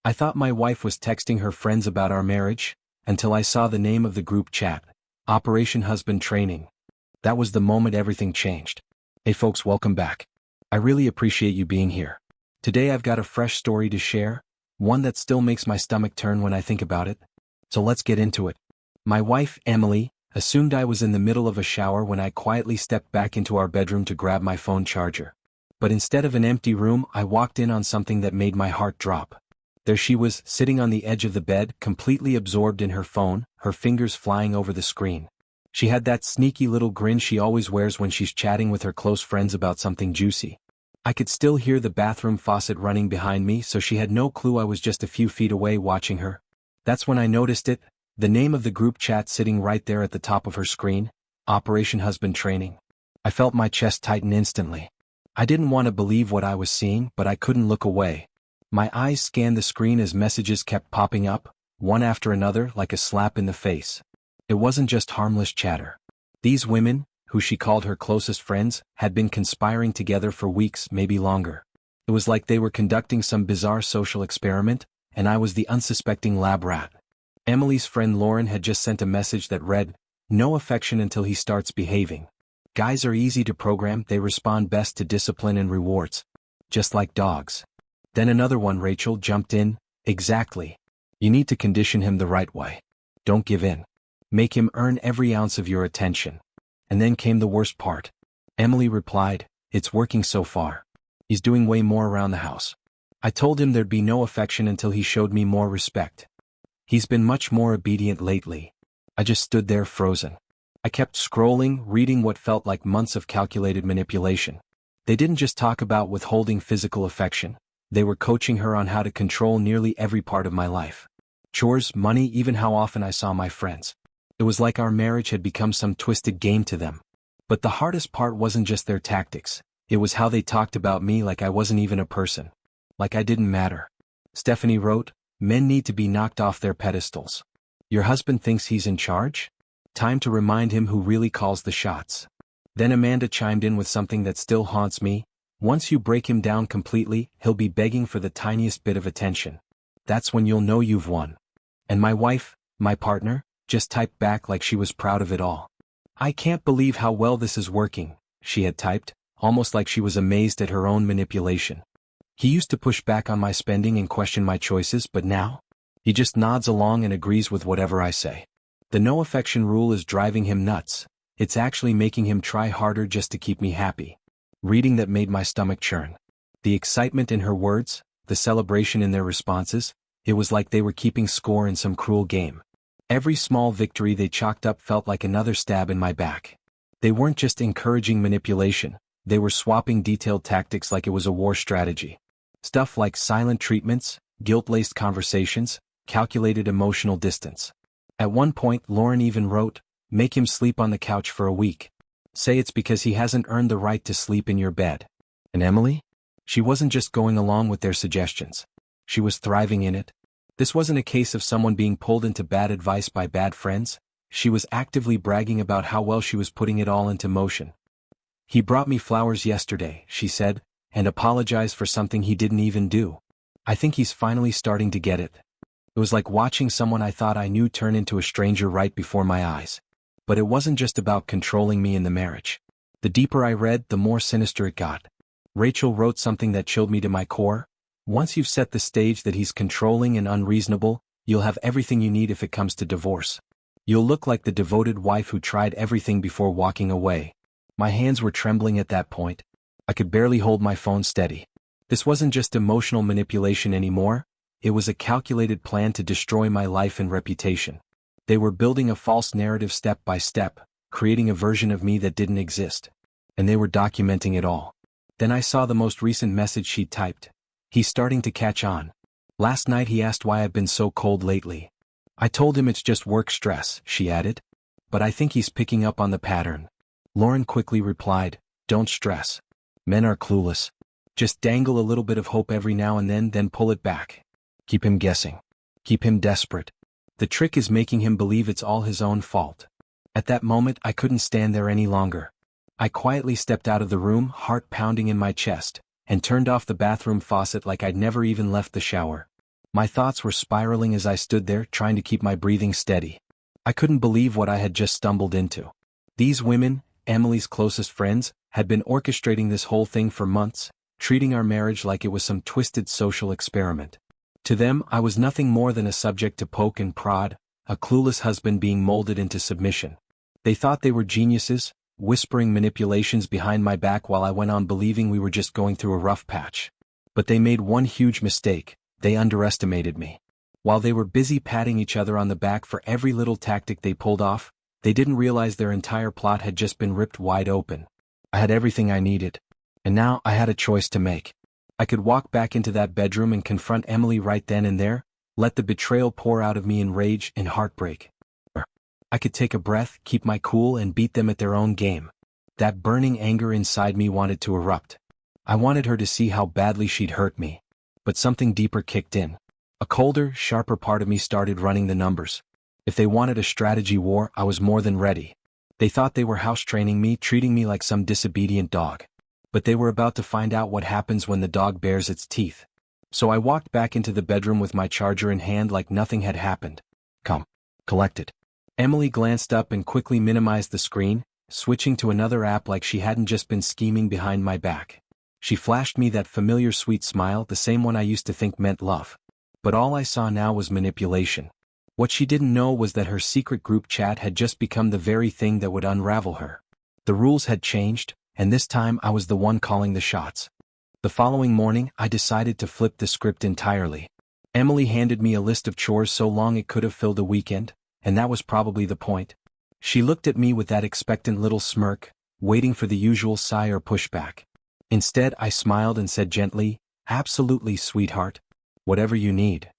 I thought my wife was texting her friends about our marriage, until I saw the name of the group chat, Operation Husband Training. That was the moment everything changed. Hey folks, welcome back. I really appreciate you being here. Today I've got a fresh story to share, one that still makes my stomach turn when I think about it. So let's get into it. My wife, Emily, assumed I was in the middle of a shower when I quietly stepped back into our bedroom to grab my phone charger. But instead of an empty room, I walked in on something that made my heart drop. There she was, sitting on the edge of the bed, completely absorbed in her phone, her fingers flying over the screen. She had that sneaky little grin she always wears when she's chatting with her close friends about something juicy. I could still hear the bathroom faucet running behind me, so she had no clue I was just a few feet away watching her. That's when I noticed it, the name of the group chat sitting right there at the top of her screen, Operation Husband Training. I felt my chest tighten instantly. I didn't want to believe what I was seeing, but I couldn't look away. My eyes scanned the screen as messages kept popping up, one after another, like a slap in the face. It wasn't just harmless chatter. These women, who she called her closest friends, had been conspiring together for weeks, maybe longer. It was like they were conducting some bizarre social experiment, and I was the unsuspecting lab rat. Emily's friend Lauren had just sent a message that read, "No affection until he starts behaving. Guys are easy to program, they respond best to discipline and rewards. Just like dogs." Then another one, Rachel, jumped in, "Exactly. You need to condition him the right way. Don't give in. Make him earn every ounce of your attention." And then came the worst part. Emily replied, "It's working so far. He's doing way more around the house. I told him there'd be no affection until he showed me more respect. He's been much more obedient lately." I just stood there frozen. I kept scrolling, reading what felt like months of calculated manipulation. They didn't just talk about withholding physical affection. They were coaching her on how to control nearly every part of my life. Chores, money, even how often I saw my friends. It was like our marriage had become some twisted game to them. But the hardest part wasn't just their tactics. It was how they talked about me like I wasn't even a person. Like I didn't matter. Stephanie wrote, "Men need to be knocked off their pedestals. Your husband thinks he's in charge? Time to remind him who really calls the shots." Then Amanda chimed in with something that still haunts me. "Once you break him down completely, he'll be begging for the tiniest bit of attention. That's when you'll know you've won." And my wife, my partner, just typed back like she was proud of it all. "I can't believe how well this is working," she had typed, almost like she was amazed at her own manipulation. "He used to push back on my spending and question my choices, but now? He just nods along and agrees with whatever I say. The no affection rule is driving him nuts. It's actually making him try harder just to keep me happy." Reading that made my stomach churn. The excitement in her words, the celebration in their responses, it was like they were keeping score in some cruel game. Every small victory they chalked up felt like another stab in my back. They weren't just encouraging manipulation, they were swapping detailed tactics like it was a war strategy. Stuff like silent treatments, guilt-laced conversations, calculated emotional distance. At one point, Lauren even wrote, "Make him sleep on the couch for a week. Say it's because he hasn't earned the right to sleep in your bed." And Emily? She wasn't just going along with their suggestions. She was thriving in it. This wasn't a case of someone being pulled into bad advice by bad friends. She was actively bragging about how well she was putting it all into motion. "He brought me flowers yesterday," she said, "and apologized for something he didn't even do. I think he's finally starting to get it." It was like watching someone I thought I knew turn into a stranger right before my eyes. But it wasn't just about controlling me in the marriage. The deeper I read, the more sinister it got. Rachel wrote something that chilled me to my core. "Once you've set the stage that he's controlling and unreasonable, you'll have everything you need if it comes to divorce. You'll look like the devoted wife who tried everything before walking away." My hands were trembling at that point. I could barely hold my phone steady. This wasn't just emotional manipulation anymore. It was a calculated plan to destroy my life and reputation. They were building a false narrative step by step, creating a version of me that didn't exist. And they were documenting it all. Then I saw the most recent message she typed. "He's starting to catch on. Last night he asked why I've been so cold lately. I told him it's just work stress," she added. "But I think he's picking up on the pattern." Lauren quickly replied, "Don't stress. Men are clueless. Just dangle a little bit of hope every now and then pull it back. Keep him guessing. Keep him desperate. The trick is making him believe it's all his own fault." At that moment, I couldn't stand there any longer. I quietly stepped out of the room, heart pounding in my chest, and turned off the bathroom faucet like I'd never even left the shower. My thoughts were spiraling as I stood there trying to keep my breathing steady. I couldn't believe what I had just stumbled into. These women, Emily's closest friends, had been orchestrating this whole thing for months, treating our marriage like it was some twisted social experiment. To them, I was nothing more than a subject to poke and prod, a clueless husband being molded into submission. They thought they were geniuses, whispering manipulations behind my back while I went on believing we were just going through a rough patch. But they made one huge mistake: they underestimated me. While they were busy patting each other on the back for every little tactic they pulled off, they didn't realize their entire plot had just been ripped wide open. I had everything I needed. And now I had a choice to make. I could walk back into that bedroom and confront Emily right then and there, let the betrayal pour out of me in rage and heartbreak. Or I could take a breath, keep my cool, and beat them at their own game. That burning anger inside me wanted to erupt. I wanted her to see how badly she'd hurt me. But something deeper kicked in. A colder, sharper part of me started running the numbers. If they wanted a strategy war, I was more than ready. They thought they were house training me, treating me like some disobedient dog. But they were about to find out what happens when the dog bares its teeth. So I walked back into the bedroom with my charger in hand like nothing had happened. Calm. Collected. Emily glanced up and quickly minimized the screen, switching to another app like she hadn't just been scheming behind my back. She flashed me that familiar sweet smile, the same one I used to think meant love. But all I saw now was manipulation. What she didn't know was that her secret group chat had just become the very thing that would unravel her. The rules had changed, and this time I was the one calling the shots. The following morning, I decided to flip the script entirely. Emily handed me a list of chores so long it could have filled a weekend, and that was probably the point. She looked at me with that expectant little smirk, waiting for the usual sigh or pushback. Instead, I smiled and said gently, "Absolutely, sweetheart. Whatever you need."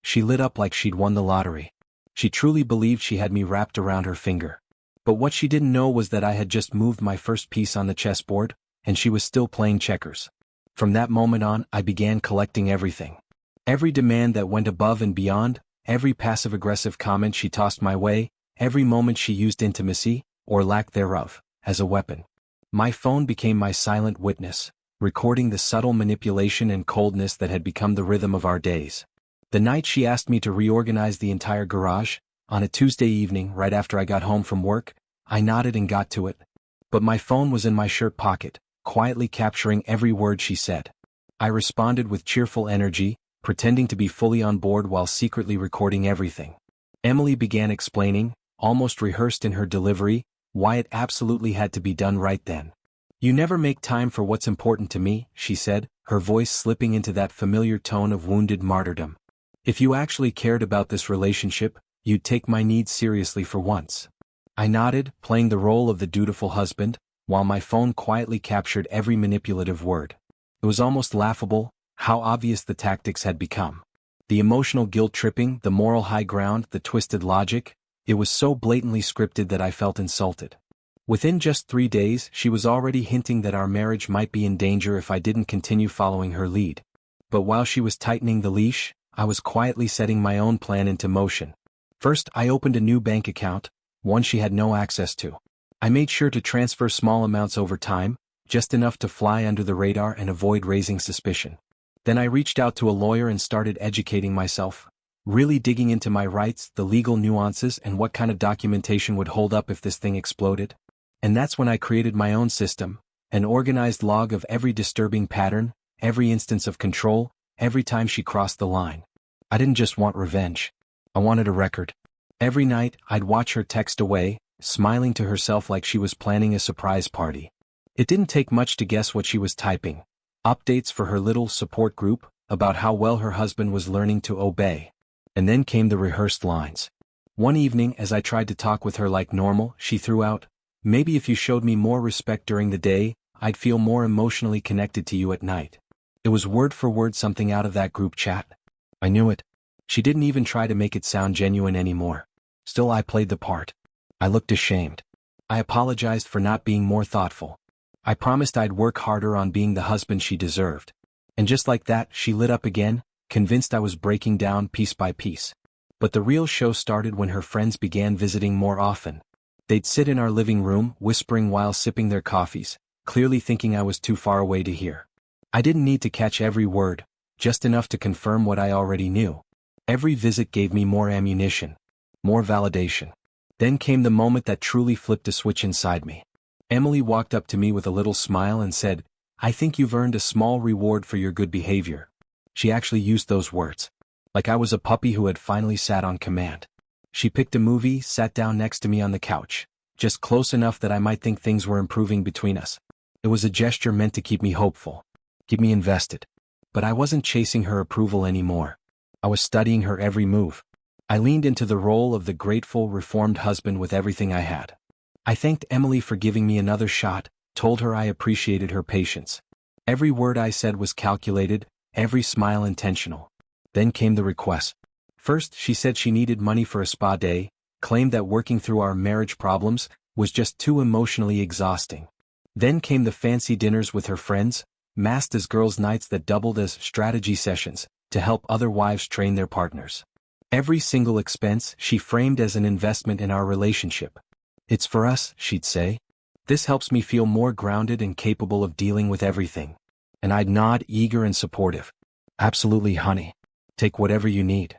She lit up like she'd won the lottery. She truly believed she had me wrapped around her finger. But what she didn't know was that I had just moved my first piece on the chessboard, and she was still playing checkers. From that moment on, I began collecting everything. Every demand that went above and beyond, every passive-aggressive comment she tossed my way, every moment she used intimacy, or lack thereof, as a weapon. My phone became my silent witness, recording the subtle manipulation and coldness that had become the rhythm of our days. The night she asked me to reorganize the entire garage, on a Tuesday evening right after I got home from work, I nodded and got to it. But my phone was in my shirt pocket, quietly capturing every word she said. I responded with cheerful energy, pretending to be fully on board while secretly recording everything. Emily began explaining, almost rehearsed in her delivery, why it absolutely had to be done right then. "You never make time for what's important to me," she said, her voice slipping into that familiar tone of wounded martyrdom. "If you actually cared about this relationship, you'd take my needs seriously for once." I nodded, playing the role of the dutiful husband, while my phone quietly captured every manipulative word. It was almost laughable, how obvious the tactics had become. The emotional guilt-tripping, the moral high ground, the twisted logic, it was so blatantly scripted that I felt insulted. Within just 3 days, she was already hinting that our marriage might be in danger if I didn't continue following her lead. But while she was tightening the leash, I was quietly setting my own plan into motion. First, I opened a new bank account, one she had no access to. I made sure to transfer small amounts over time, just enough to fly under the radar and avoid raising suspicion. Then I reached out to a lawyer and started educating myself, really digging into my rights, the legal nuances, and what kind of documentation would hold up if this thing exploded. And that's when I created my own system, an organized log of every disturbing pattern, every instance of control, every time she crossed the line. I didn't just want revenge. I wanted a record. Every night, I'd watch her text away, smiling to herself like she was planning a surprise party. It didn't take much to guess what she was typing. Updates for her little support group, about how well her husband was learning to obey. And then came the rehearsed lines. One evening, as I tried to talk with her like normal, she threw out, "Maybe if you showed me more respect during the day, I'd feel more emotionally connected to you at night." It was word for word something out of that group chat. I knew it. She didn't even try to make it sound genuine anymore. Still, I played the part. I looked ashamed. I apologized for not being more thoughtful. I promised I'd work harder on being the husband she deserved. And just like that, she lit up again, convinced I was breaking down piece by piece. But the real show started when her friends began visiting more often. They'd sit in our living room, whispering while sipping their coffees, clearly thinking I was too far away to hear. I didn't need to catch every word, just enough to confirm what I already knew. Every visit gave me more ammunition, more validation. Then came the moment that truly flipped a switch inside me. Emily walked up to me with a little smile and said, "I think you've earned a small reward for your good behavior." She actually used those words. Like I was a puppy who had finally sat on command. She picked a movie, sat down next to me on the couch, just close enough that I might think things were improving between us. It was a gesture meant to keep me hopeful, keep me invested. But I wasn't chasing her approval anymore. I was studying her every move. I leaned into the role of the grateful, reformed husband with everything I had. I thanked Emily for giving me another shot, told her I appreciated her patience. Every word I said was calculated, every smile intentional. Then came the request. First, she said she needed money for a spa day, claimed that working through our marriage problems was just too emotionally exhausting. Then came the fancy dinners with her friends, masked as girls' nights that doubled as strategy sessions, to help other wives train their partners. Every single expense she framed as an investment in our relationship. "It's for us," she'd say. "This helps me feel more grounded and capable of dealing with everything." And I'd nod, eager and supportive. "Absolutely, honey. Take whatever you need."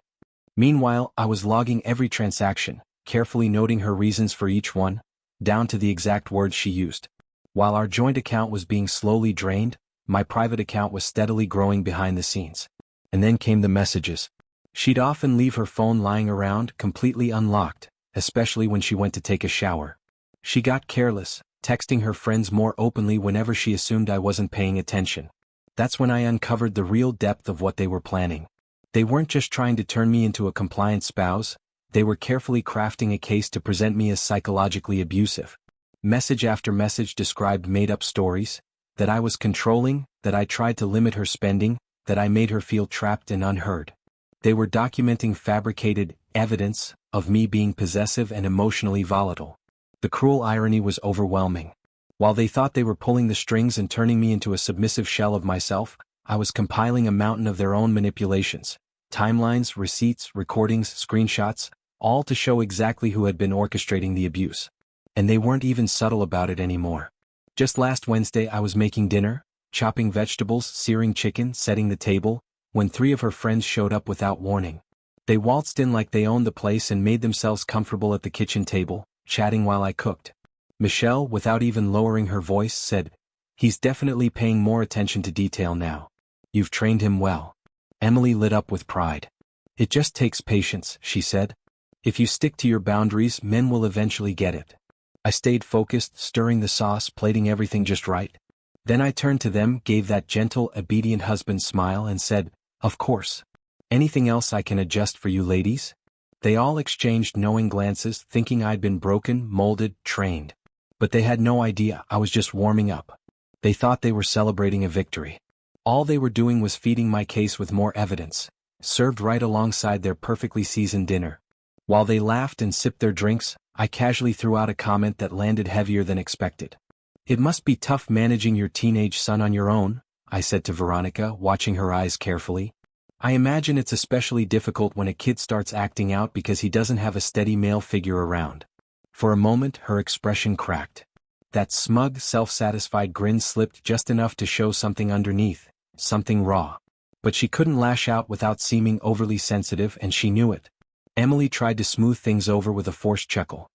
Meanwhile, I was logging every transaction, carefully noting her reasons for each one, down to the exact words she used. While our joint account was being slowly drained, my private account was steadily growing behind the scenes. And then came the messages. She'd often leave her phone lying around, completely unlocked, especially when she went to take a shower. She got careless, texting her friends more openly whenever she assumed I wasn't paying attention. That's when I uncovered the real depth of what they were planning. They weren't just trying to turn me into a compliant spouse, they were carefully crafting a case to present me as psychologically abusive. Message after message described made-up stories, that I was controlling, that I tried to limit her spending, that I made her feel trapped and unheard. They were documenting fabricated evidence of me being possessive and emotionally volatile. The cruel irony was overwhelming. While they thought they were pulling the strings and turning me into a submissive shell of myself, I was compiling a mountain of their own manipulations. Timelines, receipts, recordings, screenshots, all to show exactly who had been orchestrating the abuse. And they weren't even subtle about it anymore. Just last Wednesday I was making dinner, chopping vegetables, searing chicken, setting the table, when 3 of her friends showed up without warning. They waltzed in like they owned the place and made themselves comfortable at the kitchen table, chatting while I cooked. Michelle, without even lowering her voice, said, "He's definitely paying more attention to detail now. You've trained him well." Emily lit up with pride. "It just takes patience," she said. "If you stick to your boundaries, men will eventually get it." I stayed focused, stirring the sauce, plating everything just right. Then I turned to them, gave that gentle, obedient husband smile and said, "Of course. Anything else I can adjust for you ladies?" They all exchanged knowing glances, thinking I'd been broken, molded, trained. But they had no idea I was just warming up. They thought they were celebrating a victory. All they were doing was feeding my case with more evidence, served right alongside their perfectly seasoned dinner. While they laughed and sipped their drinks, I casually threw out a comment that landed heavier than expected. "It must be tough managing your teenage son on your own," I said to Veronica, watching her eyes carefully. "I imagine it's especially difficult when a kid starts acting out because he doesn't have a steady male figure around." For a moment her expression cracked. That smug, self-satisfied grin slipped just enough to show something underneath, something raw. But she couldn't lash out without seeming overly sensitive, and she knew it. Emily tried to smooth things over with a forced chuckle.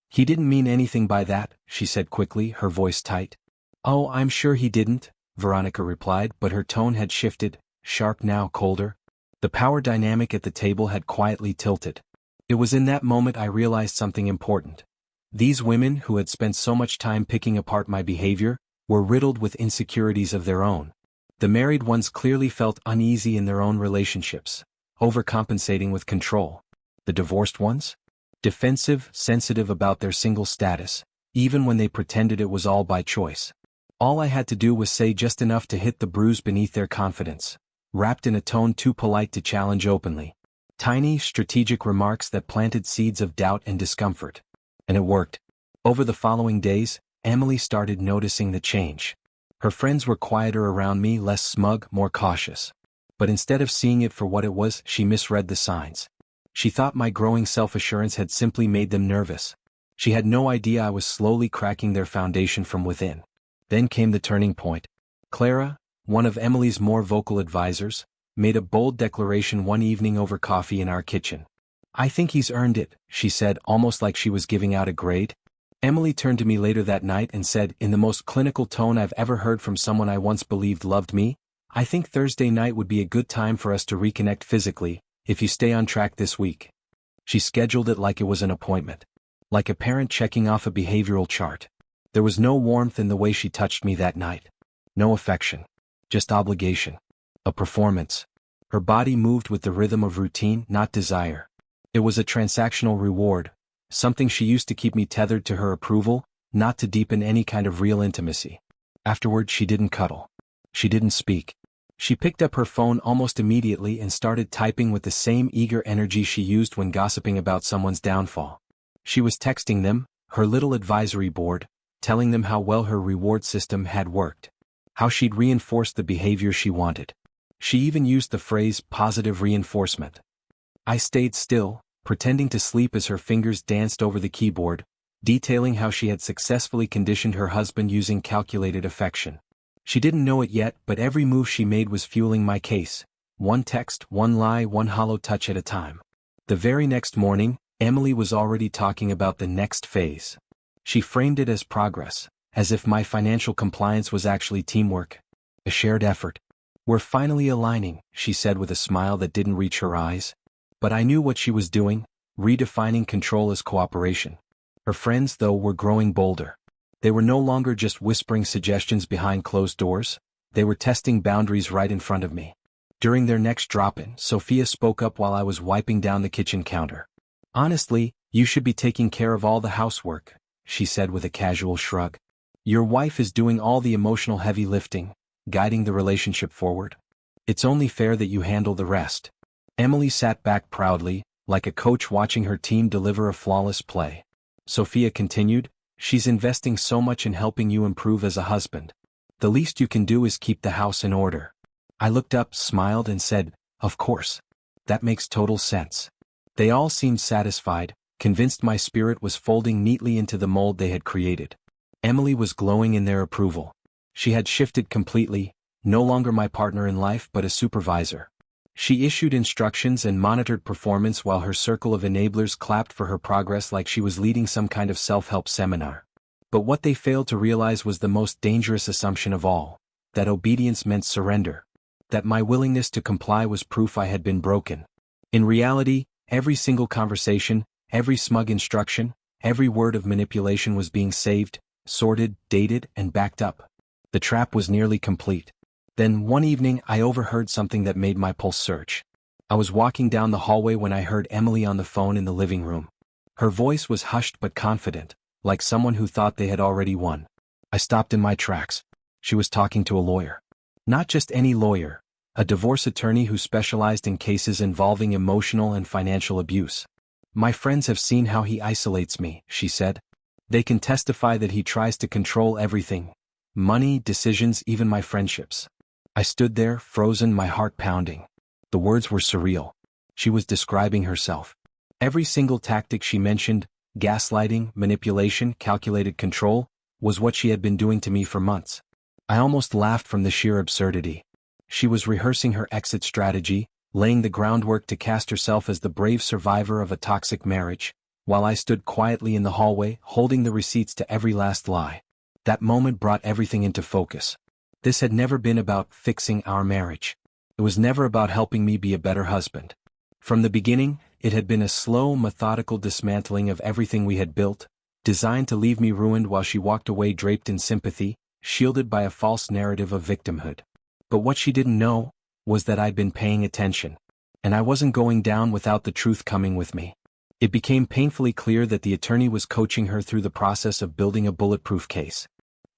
"He didn't mean anything by that," she said quickly, her voice tight. "Oh, I'm sure he didn't," Veronica replied, but her tone had shifted, sharp now, colder. The power dynamic at the table had quietly tilted. It was in that moment I realized something important. These women, who had spent so much time picking apart my behavior, were riddled with insecurities of their own. The married ones clearly felt uneasy in their own relationships, overcompensating with control. The divorced ones? Defensive, sensitive about their single status, even when they pretended it was all by choice. All I had to do was say just enough to hit the bruise beneath their confidence, wrapped in a tone too polite to challenge openly. Tiny, strategic remarks that planted seeds of doubt and discomfort. And it worked. Over the following days, Emily started noticing the change. Her friends were quieter around me, less smug, more cautious. But instead of seeing it for what it was, she misread the signs. She thought my growing self-assurance had simply made them nervous. She had no idea I was slowly cracking their foundation from within. Then came the turning point. Clara, one of Emily's more vocal advisors, made a bold declaration one evening over coffee in our kitchen. "I think he's earned it," she said, almost like she was giving out a grade. Emily turned to me later that night and said, in the most clinical tone I've ever heard from someone I once believed loved me, "I think Thursday night would be a good time for us to reconnect physically, if you stay on track this week." She scheduled it like it was an appointment. Like a parent checking off a behavioral chart. There was no warmth in the way she touched me that night. No affection. Just obligation. A performance. Her body moved with the rhythm of routine, not desire. It was a transactional reward, something she used to keep me tethered to her approval, not to deepen any kind of real intimacy. Afterward, she didn't cuddle. She didn't speak. She picked up her phone almost immediately and started typing with the same eager energy she used when gossiping about someone's downfall. She was texting them, her little advisory board, telling them how well her reward system had worked. How she'd reinforced the behavior she wanted. She even used the phrase positive reinforcement. I stayed still, pretending to sleep as her fingers danced over the keyboard, detailing how she had successfully conditioned her husband using calculated affection. She didn't know it yet, but every move she made was fueling my case. One text, one lie, one hollow touch at a time. The very next morning, Emily was already talking about the next phase. She framed it as progress, as if my financial compliance was actually teamwork. A shared effort. "We're finally aligning," she said with a smile that didn't reach her eyes. But I knew what she was doing, redefining control as cooperation. Her friends, though, were growing bolder. They were no longer just whispering suggestions behind closed doors, they were testing boundaries right in front of me. During their next drop-in, Sophia spoke up while I was wiping down the kitchen counter. "Honestly, you should be taking care of all the housework," she said with a casual shrug. "Your wife is doing all the emotional heavy lifting, guiding the relationship forward. It's only fair that you handle the rest." Emily sat back proudly, like a coach watching her team deliver a flawless play. Sophia continued, "She's investing so much in helping you improve as a husband. The least you can do is keep the house in order." I looked up, smiled and said, "Of course. That makes total sense." They all seemed satisfied, convinced my spirit was folding neatly into the mold they had created. Emily was glowing in their approval. She had shifted completely, no longer my partner in life but a supervisor. She issued instructions and monitored performance while her circle of enablers clapped for her progress like she was leading some kind of self-help seminar. But what they failed to realize was the most dangerous assumption of all, that obedience meant surrender. That my willingness to comply was proof I had been broken. In reality, every single conversation, every smug instruction, every word of manipulation was being saved, sorted, dated, and backed up. The trap was nearly complete. Then one evening I overheard something that made my pulse surge. I was walking down the hallway when I heard Emily on the phone in the living room. Her voice was hushed but confident, like someone who thought they had already won. I stopped in my tracks. She was talking to a lawyer. Not just any lawyer, a divorce attorney who specialized in cases involving emotional and financial abuse. "My friends have seen how he isolates me," she said. "They can testify that he tries to control everything. Money, decisions, even my friendships." I stood there, frozen, my heart pounding. The words were surreal. She was describing herself. Every single tactic she mentioned, gaslighting, manipulation, calculated control, was what she had been doing to me for months. I almost laughed from the sheer absurdity. She was rehearsing her exit strategy, laying the groundwork to cast herself as the brave survivor of a toxic marriage, while I stood quietly in the hallway, holding the receipts to every last lie. That moment brought everything into focus. This had never been about fixing our marriage. It was never about helping me be a better husband. From the beginning, it had been a slow, methodical dismantling of everything we had built, designed to leave me ruined while she walked away draped in sympathy, shielded by a false narrative of victimhood. But what she didn't know was that I'd been paying attention, and I wasn't going down without the truth coming with me. It became painfully clear that the attorney was coaching her through the process of building a bulletproof case.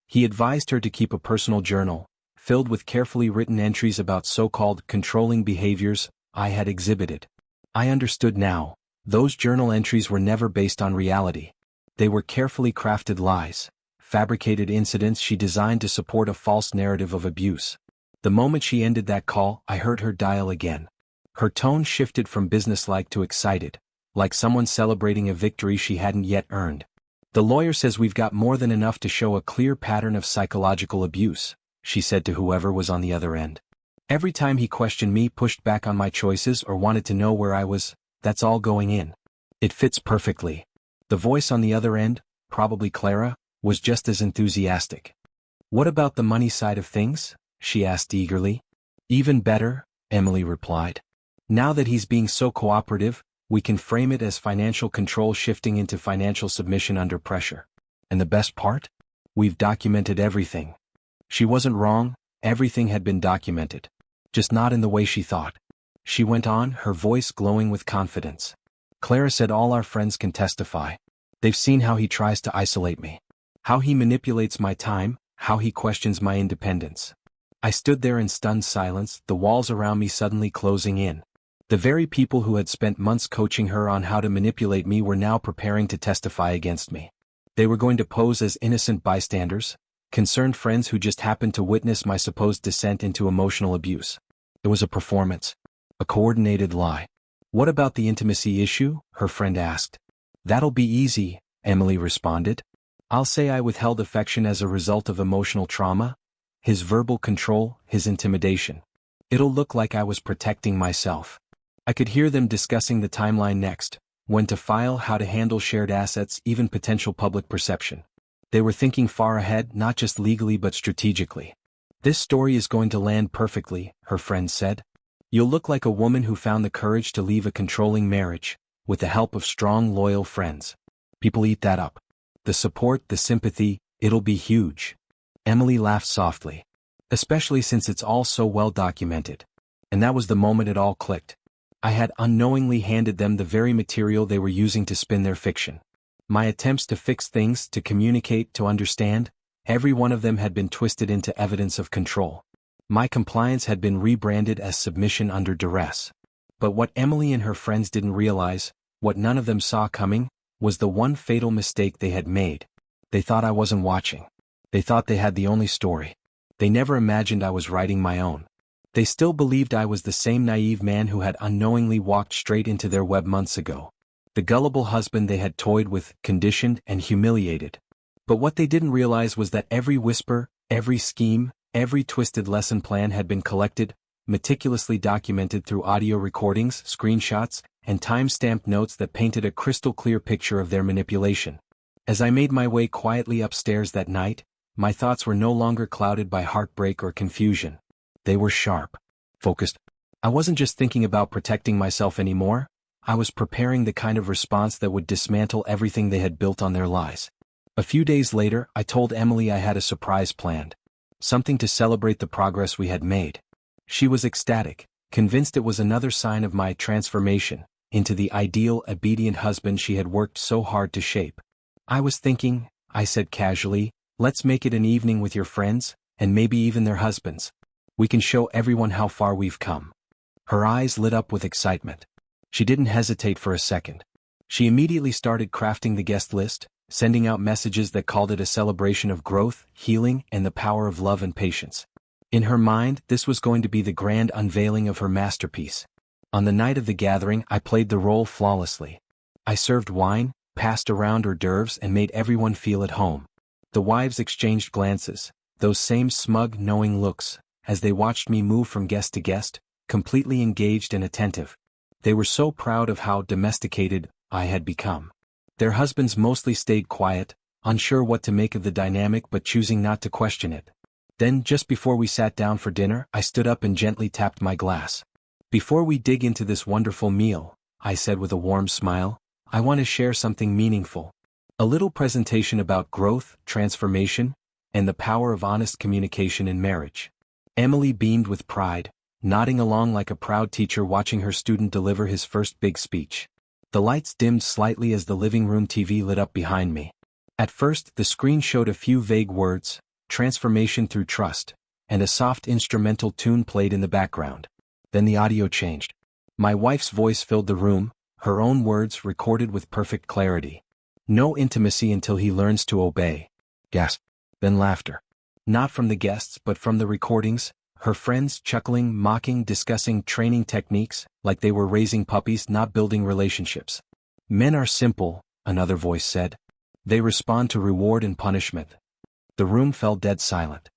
He advised her to keep a personal journal, filled with carefully written entries about so-called controlling behaviors I had exhibited. I understood now, those journal entries were never based on reality. They were carefully crafted lies, fabricated incidents she designed to support a false narrative of abuse. The moment she ended that call, I heard her dial again. Her tone shifted from businesslike to excited, like someone celebrating a victory she hadn't yet earned. "The lawyer says we've got more than enough to show a clear pattern of psychological abuse," she said to whoever was on the other end. Every time he questioned me, pushed back on my choices, or wanted to know where I was, that's all going in. It fits perfectly. The voice on the other end, probably Clara, was just as enthusiastic. What about the money side of things? She asked eagerly. Even better, Emily replied. Now that he's being so cooperative, we can frame it as financial control shifting into financial submission under pressure. And the best part? We've documented everything. She wasn't wrong, everything had been documented. Just not in the way she thought. She went on, her voice glowing with confidence. Clara said all our friends can testify. They've seen how he tries to isolate me. How he manipulates my time, how he questions my independence. I stood there in stunned silence, the walls around me suddenly closing in. The very people who had spent months coaching her on how to manipulate me were now preparing to testify against me. They were going to pose as innocent bystanders, concerned friends who just happened to witness my supposed descent into emotional abuse. It was a performance. A coordinated lie. What about the intimacy issue? Her friend asked. That'll be easy, Emily responded. I'll say I withheld affection as a result of emotional trauma, his verbal control, his intimidation. It'll look like I was protecting myself. I could hear them discussing the timeline next, when to file, how to handle shared assets, even potential public perception. They were thinking far ahead, not just legally but strategically. This story is going to land perfectly, her friend said. You'll look like a woman who found the courage to leave a controlling marriage, with the help of strong, loyal friends. People eat that up. The support, the sympathy, it'll be huge. Emily laughed softly. Especially since it's all so well documented. And that was the moment it all clicked. I had unknowingly handed them the very material they were using to spin their fiction. My attempts to fix things, to communicate, to understand, every one of them had been twisted into evidence of control. My compliance had been rebranded as submission under duress. But what Emily and her friends didn't realize, what none of them saw coming, was the one fatal mistake they had made. They thought I wasn't watching. They thought they had the only story. They never imagined I was writing my own. They still believed I was the same naive man who had unknowingly walked straight into their web months ago. The gullible husband they had toyed with, conditioned, and humiliated. But what they didn't realize was that every whisper, every scheme, every twisted lesson plan had been collected, meticulously documented through audio recordings, screenshots, and time-stamped notes that painted a crystal-clear picture of their manipulation. As I made my way quietly upstairs that night, my thoughts were no longer clouded by heartbreak or confusion. They were sharp, focused. I wasn't just thinking about protecting myself anymore. I was preparing the kind of response that would dismantle everything they had built on their lies. A few days later, I told Emily I had a surprise planned. Something to celebrate the progress we had made. She was ecstatic, convinced it was another sign of my transformation into the ideal, obedient husband she had worked so hard to shape. I was thinking, I said casually, let's make it an evening with your friends, and maybe even their husbands. We can show everyone how far we've come. Her eyes lit up with excitement. She didn't hesitate for a second. She immediately started crafting the guest list, sending out messages that called it a celebration of growth, healing, and the power of love and patience. In her mind, this was going to be the grand unveiling of her masterpiece. On the night of the gathering, I played the role flawlessly. I served wine, passed around hors d'oeuvres, and made everyone feel at home. The wives exchanged glances, those same smug, knowing looks, as they watched me move from guest to guest, completely engaged and attentive. They were so proud of how domesticated I had become. Their husbands mostly stayed quiet, unsure what to make of the dynamic but choosing not to question it. Then, just before we sat down for dinner, I stood up and gently tapped my glass. Before we dig into this wonderful meal, I said with a warm smile, I want to share something meaningful. A little presentation about growth, transformation, and the power of honest communication in marriage. Emily beamed with pride, nodding along like a proud teacher watching her student deliver his first big speech. The lights dimmed slightly as the living room TV lit up behind me. At first, the screen showed a few vague words, transformation through trust, and a soft instrumental tune played in the background. Then the audio changed. My wife's voice filled the room, her own words recorded with perfect clarity. No intimacy until he learns to obey. Gasp. Then laughter. Not from the guests but from the recordings, her friends chuckling, mocking, discussing training techniques, like they were raising puppies, not building relationships. Men are simple, another voice said. They respond to reward and punishment. The room fell dead silent.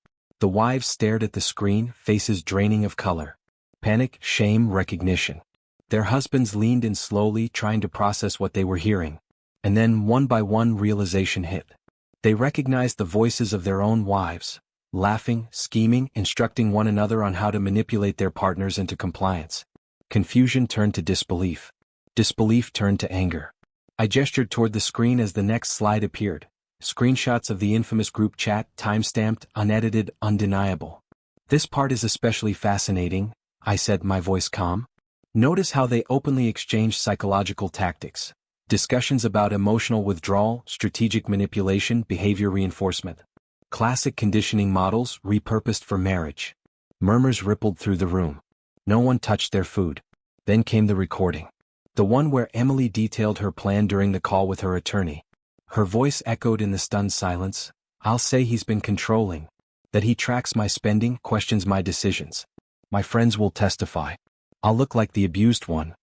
The wives stared at the screen, faces draining of color. Panic, shame, recognition. Their husbands leaned in slowly, trying to process what they were hearing. And then, one by one, realization hit. They recognized the voices of their own wives, laughing, scheming, instructing one another on how to manipulate their partners into compliance. Confusion turned to disbelief. Disbelief turned to anger. I gestured toward the screen as the next slide appeared. Screenshots of the infamous group chat, time-stamped, unedited, undeniable. This part is especially fascinating, I said, my voice calm. Notice how they openly exchanged psychological tactics. Discussions about emotional withdrawal, strategic manipulation, behavior reinforcement. Classic conditioning models repurposed for marriage. Murmurs rippled through the room. No one touched their food. Then came the recording. The one where Emily detailed her plan during the call with her attorney. Her voice echoed in the stunned silence. I'll say he's been controlling. That he tracks my spending, questions my decisions. My friends will testify. I'll look like the abused one.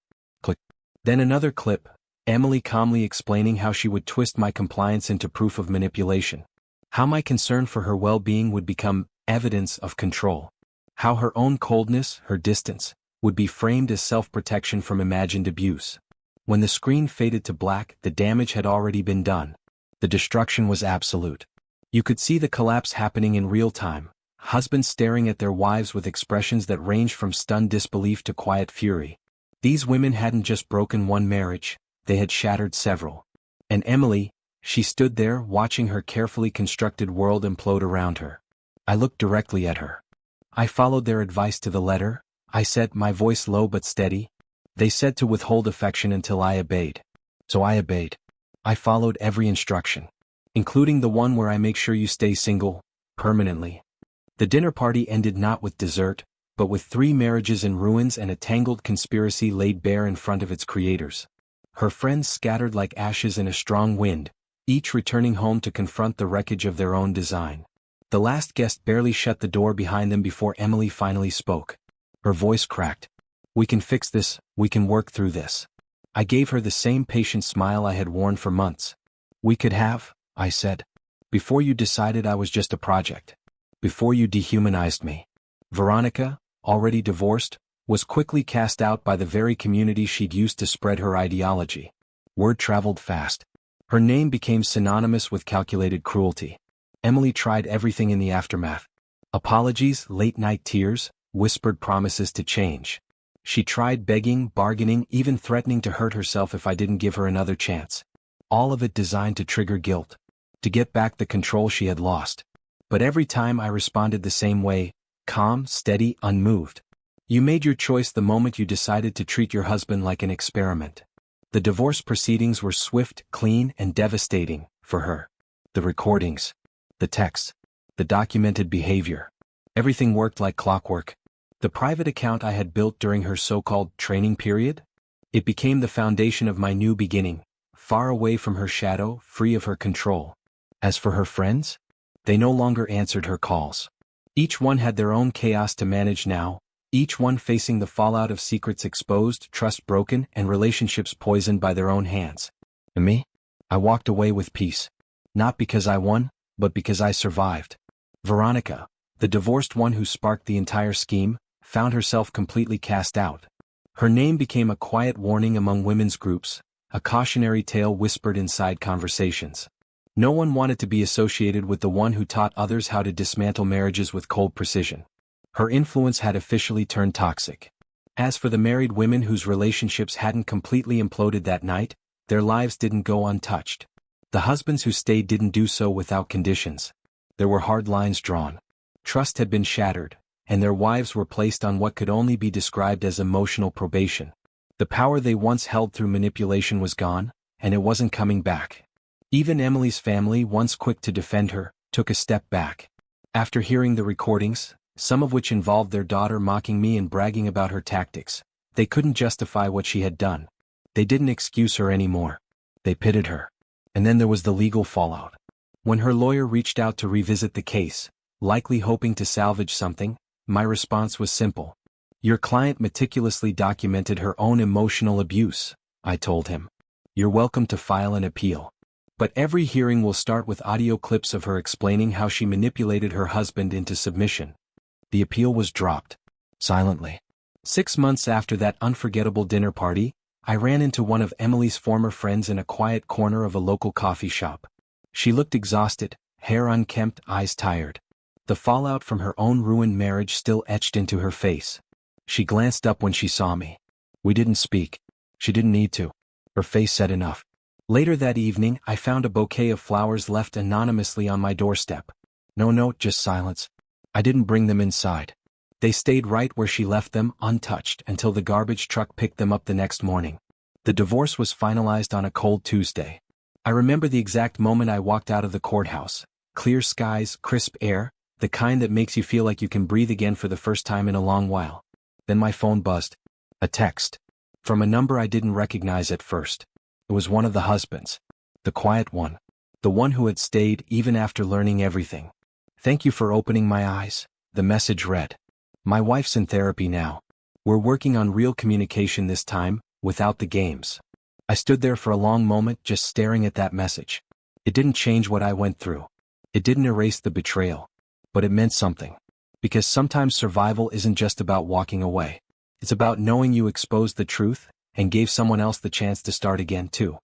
Click. Then another clip. Emily calmly explaining how she would twist my compliance into proof of manipulation. How my concern for her well-being would become evidence of control. How her own coldness, her distance, would be framed as self-protection from imagined abuse. When the screen faded to black, the damage had already been done. The destruction was absolute. You could see the collapse happening in real time. Husbands staring at their wives with expressions that ranged from stunned disbelief to quiet fury. These women hadn't just broken one marriage, they had shattered several. And Emily, she stood there watching her carefully constructed world implode around her. I looked directly at her. I followed their advice to the letter, I said, my voice low but steady. They said to withhold affection until I obeyed. So I obeyed. I followed every instruction, including the one where I make sure you stay single, permanently. The dinner party ended not with dessert, but with 3 marriages in ruins and a tangled conspiracy laid bare in front of its creators. Her friends scattered like ashes in a strong wind, each returning home to confront the wreckage of their own design. The last guest barely shut the door behind them before Emily finally spoke. Her voice cracked. We can fix this, we can work through this. I gave her the same patient smile I had worn for months. We could have, I said. Before you decided I was just a project. Before you dehumanized me. Veronica, already divorced, was quickly cast out by the very community she'd used to spread her ideology. Word traveled fast. Her name became synonymous with calculated cruelty. Emily tried everything in the aftermath. Apologies, late-night tears, whispered promises to change. She tried begging, bargaining, even threatening to hurt herself if I didn't give her another chance. All of it designed to trigger guilt. To get back the control she had lost. But every time I responded the same way, calm, steady, unmoved. You made your choice the moment you decided to treat your husband like an experiment. The divorce proceedings were swift, clean, and devastating, for her. The recordings. The texts. The documented behavior. Everything worked like clockwork. The private account I had built during her so-called training period? It became the foundation of my new beginning, far away from her shadow, free of her control. As for her friends? They no longer answered her calls. Each one had their own chaos to manage now, each one facing the fallout of secrets exposed, trust broken, and relationships poisoned by their own hands. And me? I walked away with peace. Not because I won, but because I survived. Veronica, the divorced one who sparked the entire scheme, found herself completely cast out. Her name became a quiet warning among women's groups, a cautionary tale whispered inside conversations. No one wanted to be associated with the one who taught others how to dismantle marriages with cold precision. Her influence had officially turned toxic. As for the married women whose relationships hadn't completely imploded that night, their lives didn't go untouched. The husbands who stayed didn't do so without conditions. There were hard lines drawn. Trust had been shattered, and their wives were placed on what could only be described as emotional probation. The power they once held through manipulation was gone, and it wasn't coming back. Even Emily's family, once quick to defend her, took a step back. After hearing the recordings, some of which involved their daughter mocking me and bragging about her tactics, they couldn't justify what she had done. They didn't excuse her anymore. They pitted her. And then there was the legal fallout. When her lawyer reached out to revisit the case, likely hoping to salvage something, my response was simple. Your client meticulously documented her own emotional abuse, I told him. You're welcome to file an appeal. But every hearing will start with audio clips of her explaining how she manipulated her husband into submission. The appeal was dropped. Silently. 6 months after that unforgettable dinner party, I ran into one of Emily's former friends in a quiet corner of a local coffee shop. She looked exhausted, hair unkempt, eyes tired. The fallout from her own ruined marriage still etched into her face. She glanced up when she saw me. We didn't speak. She didn't need to. Her face said enough. Later that evening, I found a bouquet of flowers left anonymously on my doorstep. No note, just silence. I didn't bring them inside. They stayed right where she left them, untouched, until the garbage truck picked them up the next morning. The divorce was finalized on a cold Tuesday. I remember the exact moment I walked out of the courthouse. Clear skies, crisp air, the kind that makes you feel like you can breathe again for the first time in a long while. Then my phone buzzed. A text. From a number I didn't recognize at first. It was one of the husbands. The quiet one. The one who had stayed even after learning everything. Thank you for opening my eyes, the message read. My wife's in therapy now. We're working on real communication this time, without the games. I stood there for a long moment just staring at that message. It didn't change what I went through. It didn't erase the betrayal. But it meant something. Because sometimes survival isn't just about walking away. It's about knowing you exposed the truth, and gave someone else the chance to start again too.